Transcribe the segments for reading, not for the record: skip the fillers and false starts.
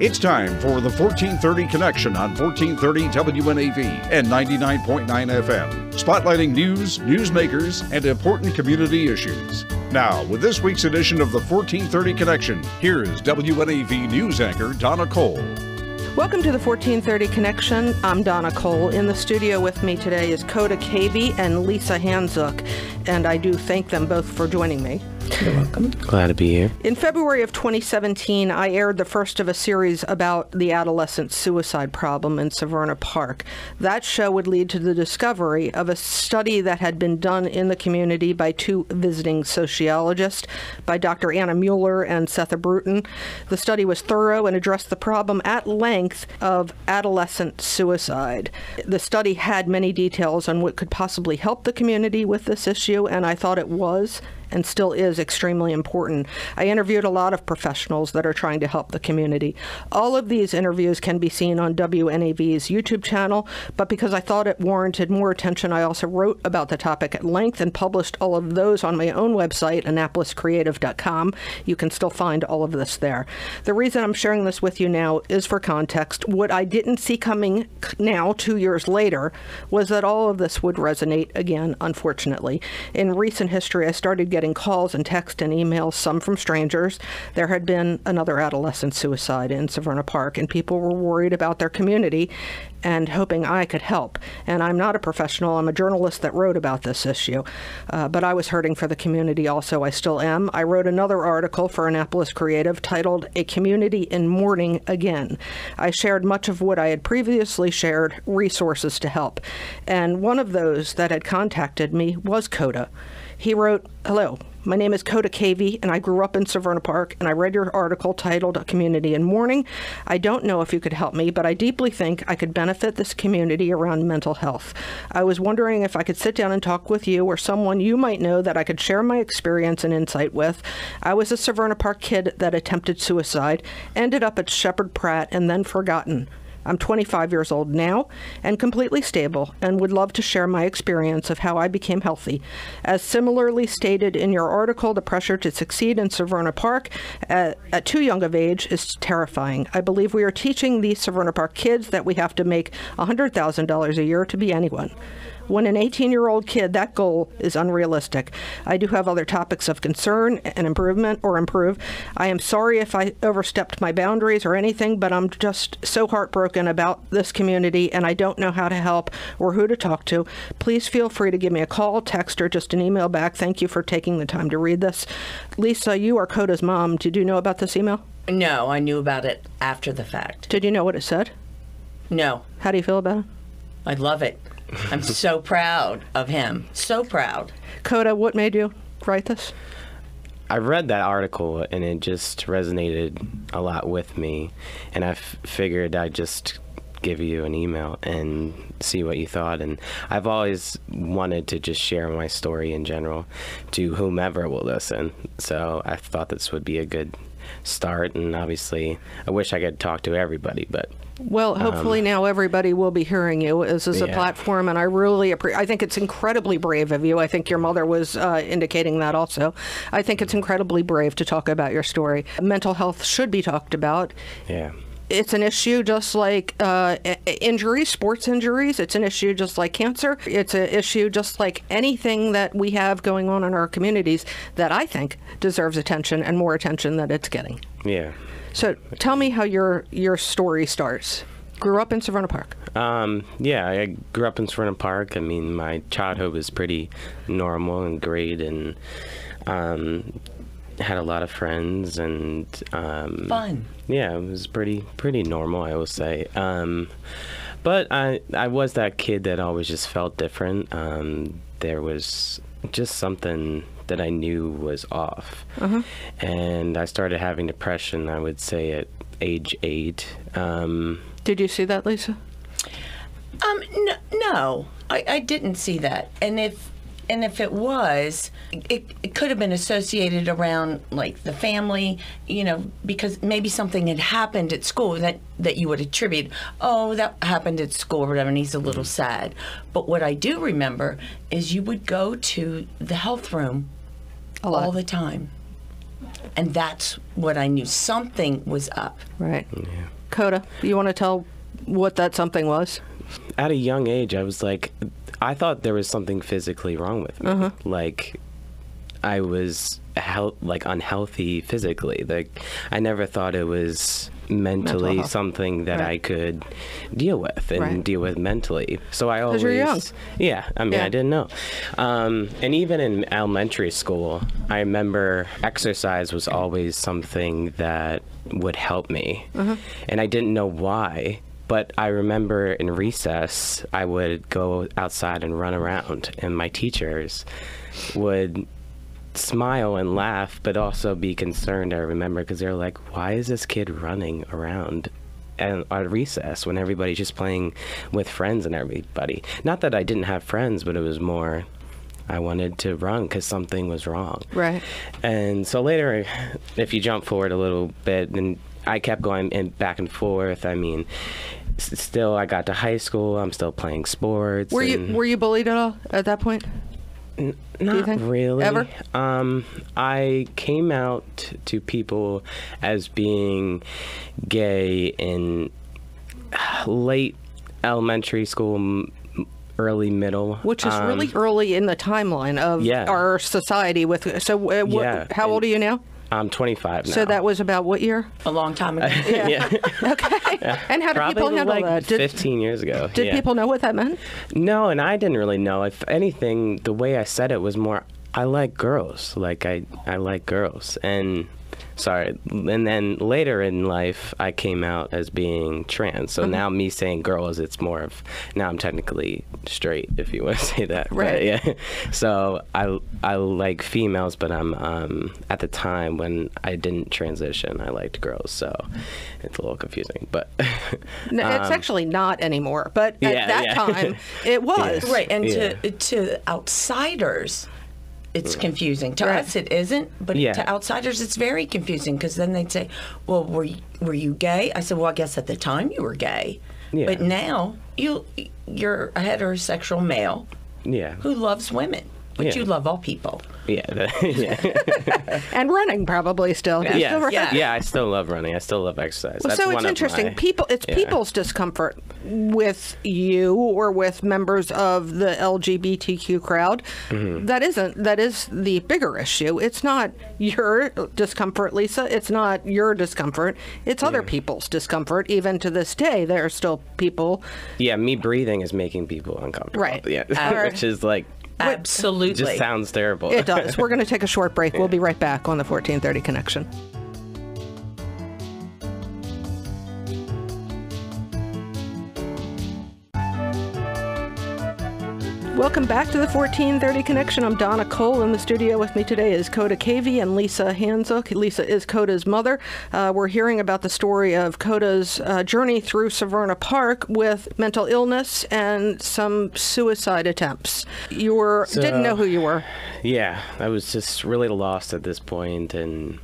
It's time for the 1430 Connection on 1430 WNAV and 99.9 FM, spotlighting news, newsmakers, and important community issues. Now, with this week's edition of the 1430 Connection, here is WNAV news anchor Donna Cole. Welcome to the 1430 Connection. I'm Donna Cole. In the studio with me today is Coda Cavey and Lisa Hanzuk, and I do thank them both for joining me. You're welcome. Glad to be here. In February of 2017, I aired the first of a series about the adolescent suicide problem in Severna Park. That show would lead to the discovery of a study that had been done in the community by two visiting sociologists, by Dr. Anna Mueller and Setha Bruton. The study was thorough and addressed the problem at length of adolescent suicide. The study had many details on what could possibly help the community with this issue, and I thought it was and still is extremely important. I interviewed a lot of professionals that are trying to help the community. All of these interviews can be seen on WNAV's YouTube channel, but because I thought it warranted more attention, I also wrote about the topic at length and published all of those on my own website, AnnapolisCreative.com. You can still find all of this there. The reason I'm sharing this with you now is for context. What I didn't see coming now, 2 years later, was that all of this would resonate again, unfortunately. In recent history, I started getting calls and text and emails, some from strangers. There had been another adolescent suicide in Severna Park, and people were worried about their community and hoping I could help. And I'm not a professional. I'm a journalist that wrote about this issue. But I was hurting for the community also. I still am. I wrote another article for Annapolis Creative titled A Community in Mourning Again. I shared much of what I had previously shared, resources to help. And one of those that had contacted me was Coda. He wrote, "Hello, my name is Coda Cavey, and I grew up in Severna Park, and I read your article titled A Community in Mourning. I don't know if you could help me, but I deeply think I could benefit this community around mental health. I was wondering if I could sit down and talk with you or someone you might know that I could share my experience and insight with. I was a Severna Park kid that attempted suicide, ended up at Sheppard Pratt, and then forgotten. I'm 25 years old now and completely stable and would love to share my experience of how I became healthy. As similarly stated in your article, the pressure to succeed in Severna Park at too young of age is terrifying. I believe we are teaching these Severna Park kids that we have to make $100,000 a year to be anyone. When an 18-year-old kid, that goal is unrealistic. I do have other topics of concern and improve. I am sorry if I overstepped my boundaries or anything, but I'm just so heartbroken about this community, and I don't know how to help or who to talk to. Please feel free to give me a call, text, or just an email back. Thank you for taking the time to read this." Lisa, you are Coda's mom. Did you know about this email? No, I knew about it after the fact. Did you know what it said? No. How do you feel about it? I love it. I'm so proud of him. So proud. Coda, what made you write this? I read that article and it just resonated a lot with me, and I figured I'd just give you an email and see what you thought. And I've always wanted to just share my story in general to whomever will listen, so I thought this would be a good start. And obviously I wish I could talk to everybody, but well, hopefully now everybody will be hearing you. This is a platform, and I really I think it's incredibly brave of you. I think your mother was indicating that also. I think it's incredibly brave to talk about your story. Mental health should be talked about. Yeah. It's an issue just like injuries, sports injuries. It's an issue just like cancer. It's an issue just like anything that we have going on in our communities that I think deserves attention and more attention than it's getting. Yeah. So tell me how your story starts. Grew up in Severna Park. Yeah, I grew up in Severna Park. I mean, my childhood was pretty normal and great, and had a lot of friends and fun. Yeah, it was pretty normal, I will say. But I was that kid that always just felt different. There was just something that I knew was off. And I started having depression, I would say, at age 8. Did you see that, Lisa? No, I didn't see that. And if it was, it could have been associated around like the family, you know, because maybe something had happened at school that you would attribute, oh, that happened at school or whatever, and he's a little sad. But what I do remember is you would go to the health room all the time. And that's what I knew. Something was up. Right. Coda, you want to tell what that something was? At a young age, I was like, I thought there was something physically wrong with me. Like, I was unhealthy physically. Like, I never thought it was mentally something that I could deal with and deal with mentally. So I always, 'cause you're young. Yeah, I mean, I didn't know. And even in elementary school, I remember exercise was always something that would help me, and I didn't know why. But I remember in recess, I would go outside and run around, and my teachers would smile and laugh, but also be concerned, I remember, because they're like, why is this kid running around at recess when everybody's just playing with friends and everybody? Not that I didn't have friends, but it was more, I wanted to run because something was wrong. Right. And so later, if you jump forward a little bit, and I kept going back and forth. I mean, still, I got to high school. I'm still playing sports. Were you bullied at all at that point? Not really. Ever? I came out to people as being gay in late elementary school, early middle. Which is really early in the timeline of our society. How old are you now? I'm 25 now. So that was about what year? A long time ago. Yeah. Okay. And how did people handle that? 15 years ago. Did people know what that meant? No, and I didn't really know. If anything, the way I said it was more, I like girls. Like, I like girls. And then later in life, I came out as being trans. So now me saying girls, it's more of, now I'm technically straight, if you want to say that. Right. But, yeah. So I like females, but I'm at the time when I didn't transition, I liked girls. So it's a little confusing, but No, it's actually not anymore. But at that time, it was. Right, and to outsiders, it's confusing. To us, it isn't, but to outsiders, it's very confusing, because then they'd say, well, were you gay? I said, well, I guess at the time you were gay. Yeah. But now, you're a heterosexual male who loves women, but you love all people. Yeah. And running probably still. Yeah, I still love running. I still love exercise. Well, so it's interesting. People's discomfort with you or with members of the LGBTQ crowd. That is the bigger issue. It's not your discomfort, Lisa. It's not your discomfort. It's other people's discomfort. Even to this day, there are still people. Yeah, me breathing is making people uncomfortable. Right. Yeah, which is like. Absolutely. Just sounds terrible. It does. We're going to take a short break. We'll be right back on the 1430 Connection. Welcome back to the 1430 Connection. I'm Donna Cole. In the studio with me today is Coda Cavey and Lisa Hanzuk. Lisa is Coda's mother. We're hearing about the story of Coda's journey through Severna Park with mental illness and some suicide attempts. You didn't know who you were. Yeah, I was just really lost at this point, and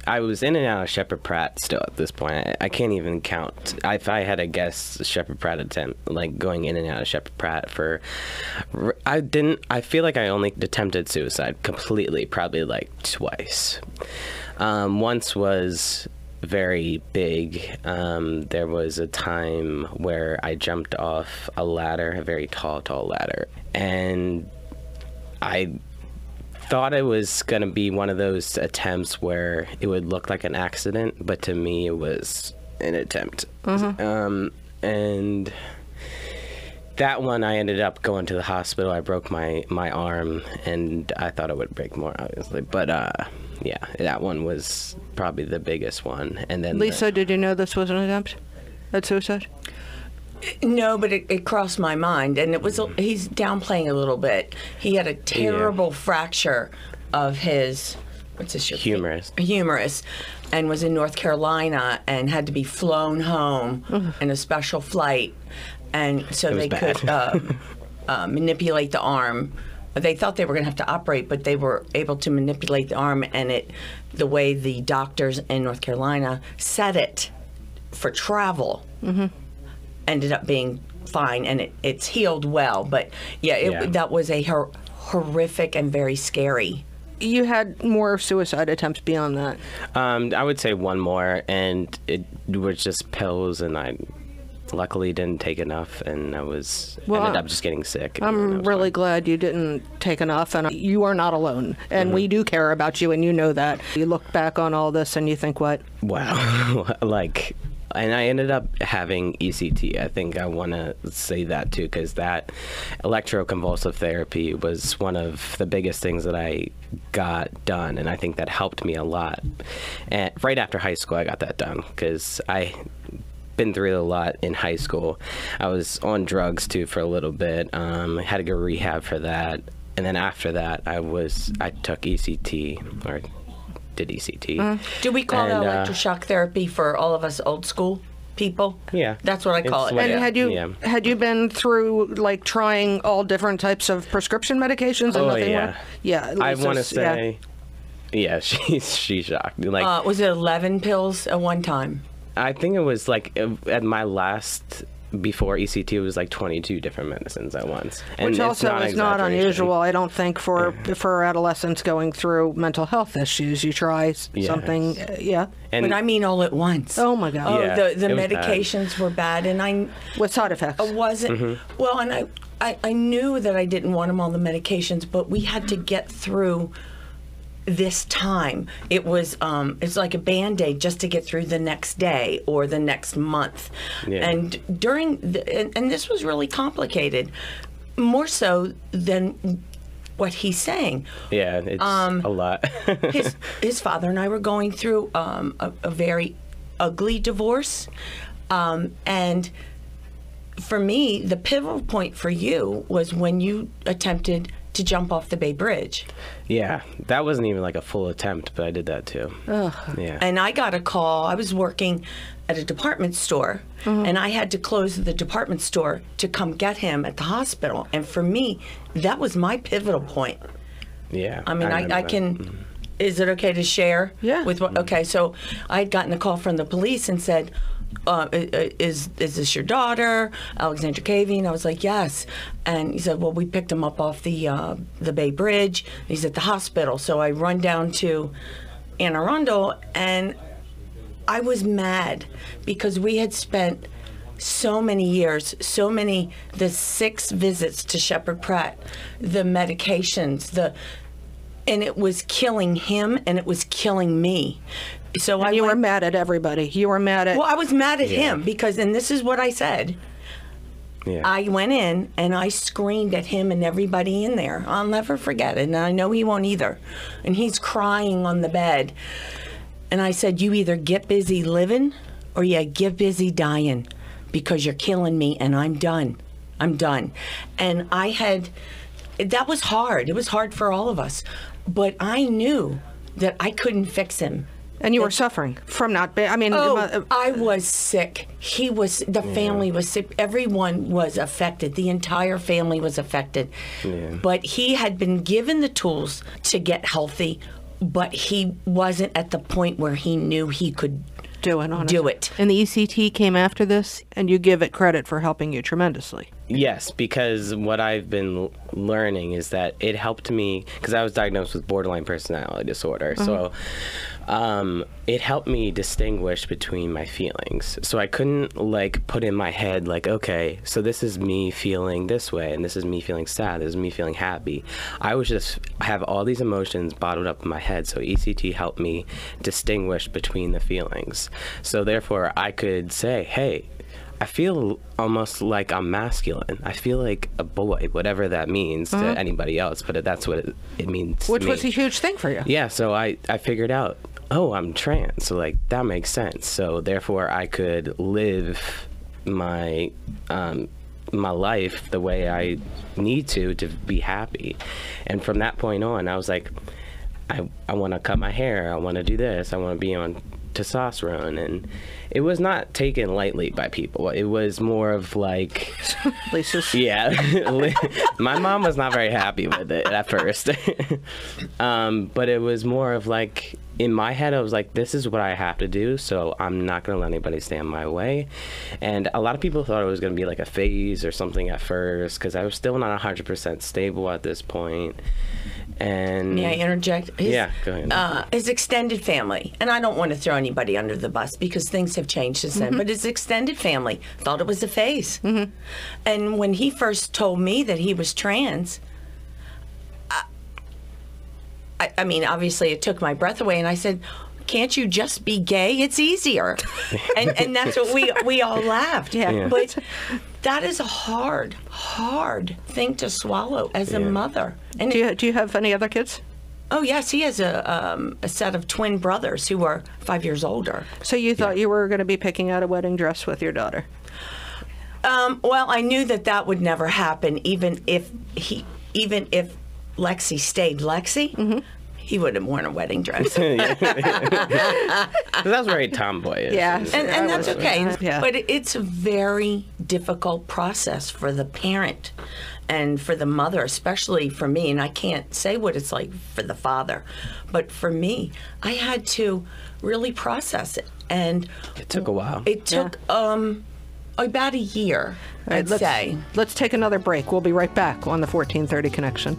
I was in and out of Sheppard Pratt still at this point. I can't even count. If I had to guess, Sheppard Pratt attempt, like going in and out of Sheppard Pratt I feel like I only attempted suicide completely probably like twice. Once was very big. There was a time where I jumped off a ladder, a very tall ladder, and I thought it was going to be one of those attempts where it would look like an accident, but to me it was an attempt. And that one, I ended up going to the hospital. I broke my arm, and I thought it would break more, obviously. But that one was probably the biggest one. And then Lisa, did you know this was an attempt at suicide? No, but it crossed my mind, and he's downplaying a little bit. He had a terrible fracture of his, humerus, and was in North Carolina and had to be flown home in a special flight, and so they could manipulate the arm. They thought they were going to have to operate, but they were able to manipulate the arm, and the way the doctors in North Carolina set it for travel. Ended up being fine, and it's healed well. But that was a horrific and very scary you had more suicide attempts beyond that. I would say one more, and it was just pills, and I luckily didn't take enough, and ended up just getting sick. I'm really glad you didn't take enough, and you are not alone. And we do care about you, and you know that. You look back on all this, and you think, what? Wow. And I ended up having ECT. I think I want to say that too, because that electroconvulsive therapy was one of the biggest things that I got done, and I think that helped me a lot. And right after high school, I got that done, because I been through a lot in high school. I was on drugs too for a little bit. I had to go rehab for that, and then after that, I took ECT, or did ECT. Do we call that electroshock therapy for all of us old school people? Yeah, that's what I call it. And had you been through like trying all different types of prescription medications? And nothing yeah. Yeah. I want to say, yeah, she's shocked. Like, was it 11 pills at one time? I think it was like at my last. Before ECT, it was like 22 different medicines at once. And which also is not unusual, I don't think, for adolescents going through mental health issues. You try something, But I mean all at once. Oh, my God. Oh, Yeah, the medications were bad, and with side effects. Wasn't, well, and I knew that I didn't want them on the medications, but we had to get through this time. It was it's like a Band-Aid just to get through the next day or the next month. And and this was really complicated, more so than what he's saying. Yeah, it's a lot. his father and I were going through a very ugly divorce, and for me, the pivotal point for you was when you attempted to jump off the Bay Bridge. Yeah, that wasn't even like a full attempt, but I did that too. Ugh. Yeah. And I got a call. I was working at a department store, and I had to close the department store to come get him at the hospital. And for me, that was my pivotal point. Yeah. I mean, I can. Is it okay to share? Yeah. With what? Okay, so I had gotten a call from the police and said, is this your daughter, Alexandra Cavey? And I was like, yes. And he said, well, we picked him up off the Bay Bridge. He's at the hospital. So I run down to Anne Arundel, and I was mad because we had spent so many years, the 6 visits to Shepherd Pratt, the medications, and it was killing him and it was killing me. So and you were mad at everybody. You were mad at... Well, I was mad at him because, and this is what I said. Yeah. I went in and I screamed at him and everybody in there. I'll never forget it, and I know he won't either. And he's crying on the bed. And I said, you either get busy living or you get busy dying, because you're killing me and I'm done. I'm done. And that was hard. It was hard for all of us. But I knew that I couldn't fix him. And you were suffering from not being, I was sick. The family was sick. Everyone was affected. The entire family was affected. Yeah. But he had been given the tools to get healthy, but he wasn't at the point where he knew he could do it. And the ECT came after this, and you give it credit for helping you tremendously. Yes, because what I've been learning is that it helped me, because I was diagnosed with borderline personality disorder. So it helped me distinguish between my feelings. So I couldn't put in my head okay, so this is me feeling this way, and this is me feeling sad, this is me feeling happy. I was just have all these emotions bottled up in my head. So ECT helped me distinguish between the feelings. So therefore I could say, hey, I feel almost like I'm masculine. I feel like a boy, whatever that means to anybody else, but that's what it means Which to me. was a huge thing for you. Yeah, so I figured out, I'm trans, so that makes sense. So therefore I could live my my life the way I need to be happy. And from that point on, I was like, I want to cut my hair, I want to do this, I want to be on testosterone. And it was not taken lightly by people. It was more of Lisa's. Yeah. My mom was not very happy with it at first. But it was more of in my head, I was like, this is what I have to do, so I'm not going to let anybody stand in my way. And a lot of people thought it was going to be a phase or something at first, because I was still not 100% stable at this point. And May I interject? Yeah, go ahead. His extended family, and I don't want to throw anybody under the bus because things have changed since then, but his extended family thought it was a phase. And when he first told me that he was trans, I mean, obviously it took my breath away, and I said, can't you just be gay? It's easier. and that's what we all laughed. Yeah. But that is a hard thing to swallow as a mother. And Do you have any other kids? oh yes, he has a set of twin brothers who are 5 years older. So you thought you were going to be picking out a wedding dress with your daughter? Well, I knew that would never happen, even if Lexi stayed Lexi. He would have worn a wedding dress. That's very tomboyish. Yeah. And that's okay. Yeah. But it's a very difficult process for the parent and for the mother, especially for me. And I can't say what it's like for the father. But for me, I had to really process it. And It took a while. it took about a year, I'd say. Let's take another break. We'll be right back on the 1430 Connection.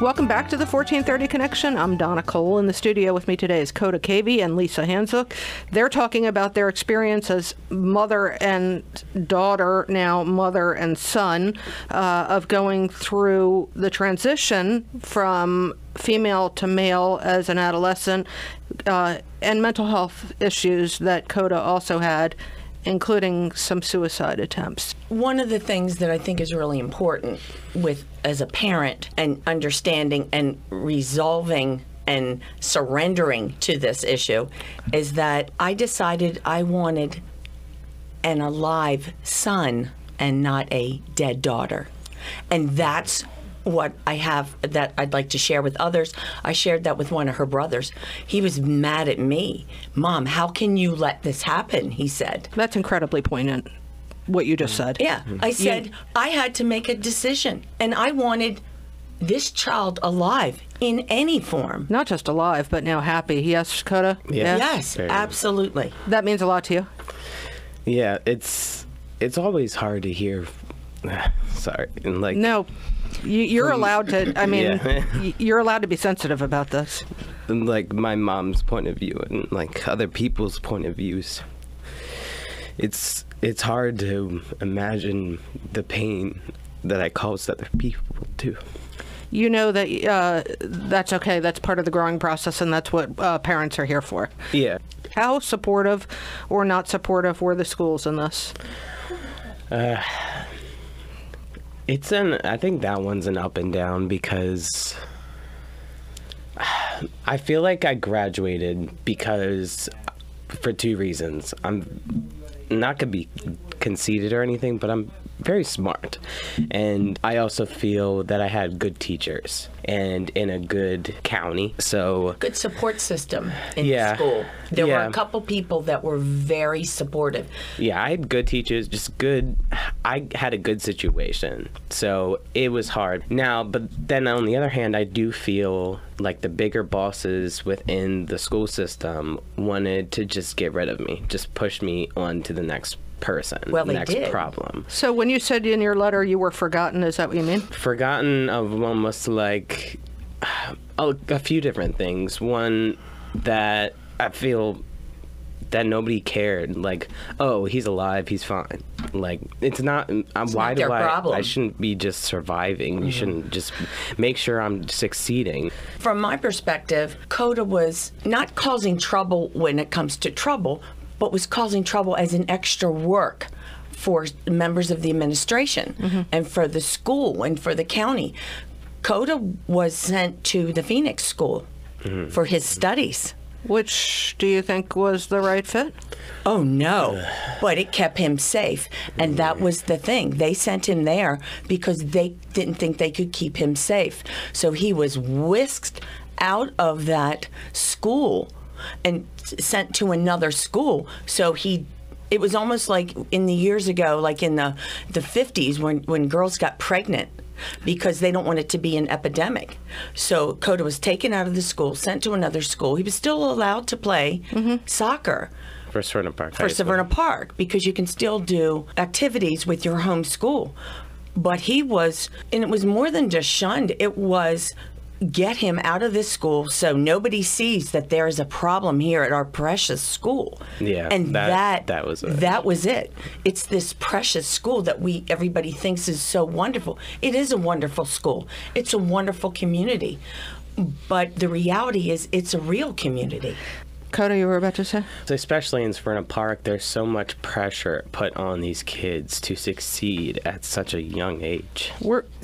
Welcome back to the 1430 Connection. I'm Donna Cole. In the studio with me today is Coda Cavey and Lisa Hanzuk. They're talking about their experience as mother and daughter, now mother and son, of going through the transition from female to male as an adolescent, and mental health issues that Coda also had, including some suicide attempts. One of the things that I think is really important as a parent and understanding and resolving and surrendering to this issue is that I decided I wanted an alive son and not a dead daughter. And that's what I have that I'd like to share with others. I shared that with one of her brothers. He was mad at me. Mom, how can you let this happen? He said. That's incredibly poignant, what you just said. Yeah. I said I had to make a decision, and I wanted this child alive in any form. Not just alive, but now happy. Yes, Coda? Yeah. Yes, Very absolutely. That means a lot to you? Yeah, it's always hard to hear. Sorry, and like No. You're allowed to, I mean, Yeah. you're allowed to be sensitive about this. like my mom's point of view and like other people's point of views. It's hard to imagine the pain that I caused other people too. You know that that's okay. That's part of the growing process, and that's what parents are here for. Yeah. How supportive or not supportive were the schools in this? I think that one's an up and down because I feel like I graduated because for two reasons. I'm not gonna be conceited or anything, but I'm very smart, and I also feel that I had good teachers and in a good county, so Good support system in Yeah. school. There were Yeah. a couple people that were very supportive. yeah, I had good teachers, just good. I had a good situation, so it was hard. Now, but then on the other hand, I do feel like the bigger bosses within the school system wanted to just get rid of me, just push me on to the next person, Well, they next did. problem. So when you said in your letter you were forgotten, is that what you mean? Forgotten of almost like a few different things. One, that I feel that nobody cared. Like, oh, he's alive, he's fine. Like, it's not. Why not do their problem. I shouldn't be just surviving. You shouldn't just make sure I'm succeeding. From my perspective, Coda was not causing trouble when it comes to trouble, but was causing trouble as an extra work for members of the administration and for the school and for the county. Coda was sent to the Phoenix School for his studies. Which do you think was the right fit? Oh, no. But it kept him safe. And that was the thing. They sent him there because they didn't think they could keep him safe. So he was whisked out of that school and sent to another school. So it was almost like in the years ago, like in the 50s when girls got pregnant. because they don't want it to be an epidemic. So Coda was taken out of the school, sent to another school. He was still allowed to play soccer. For Severna Park. For Severna Park, because you can still do activities with your home school. But he was, and it was more than just shunned, it was get him out of this school so nobody sees that there is a problem here at our precious school. Yeah, and that was it. That was it. It's this precious school that everybody thinks is so wonderful. It is a wonderful school. It's a wonderful community. But the reality is it's a real community. Coda, you were about to say? Especially in Severna Park, there's so much pressure put on these kids to succeed at such a young age.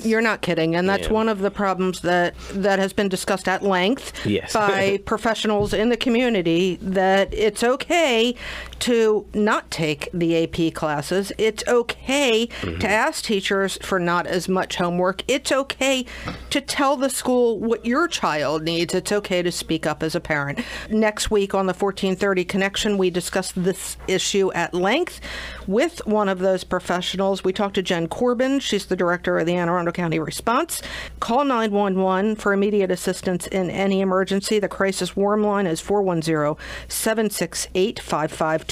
You're not kidding, and that's Yeah. one of the problems that has been discussed at length Yes. by professionals in the community, that it's okay to not take the AP classes. It's okay to ask teachers for not as much homework. It's okay to tell the school what your child needs. It's okay to speak up as a parent. Next week on the 1430 Connection, we discussed this issue at length with one of those professionals. We talked to Jen Corbin. She's the director of the Anne Arundel County Response. Call 911 for immediate assistance in any emergency. The crisis warm line is 410-768-5522.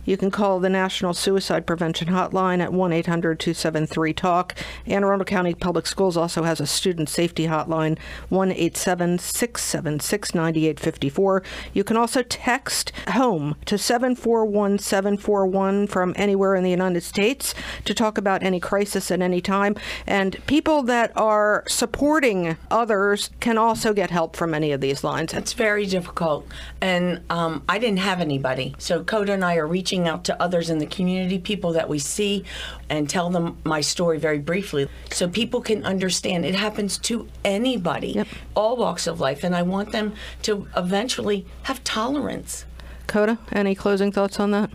You can call the National Suicide Prevention Hotline at 1-800-273-TALK. Anne Arundel County Public Schools also has a student safety hotline, 1-877-676-9854. You can also text HOME to 741-741 from anywhere in the United States to talk about any crisis at any time. And people that are supporting others can also get help from any of these lines. It's very difficult. And I didn't have anybody. So Coda and I are reaching out to others in the community, people that we see, and tell them my story very briefly so people can understand it happens to anybody, all walks of life. And I want them to eventually have tolerance. Coda, any closing thoughts on that?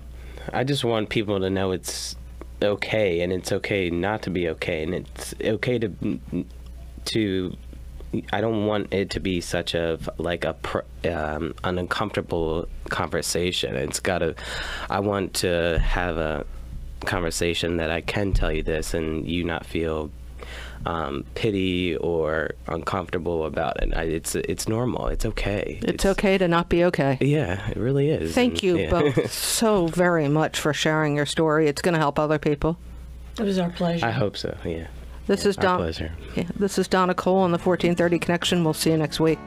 I just want people to know it's okay, and it's okay not to be okay, and it's okay to I don't want it to be such an uncomfortable conversation. I want to have a conversation that I can tell you this and you not feel pity or uncomfortable about it. It's normal. It's okay. It's okay to not be okay. Yeah, it really is. Thank you both so very much for sharing your story. It's going to help other people. It was our pleasure. I hope so, yeah. This is Our pleasure. This is Donna Cole on the 1430 Connection. We'll see you next week.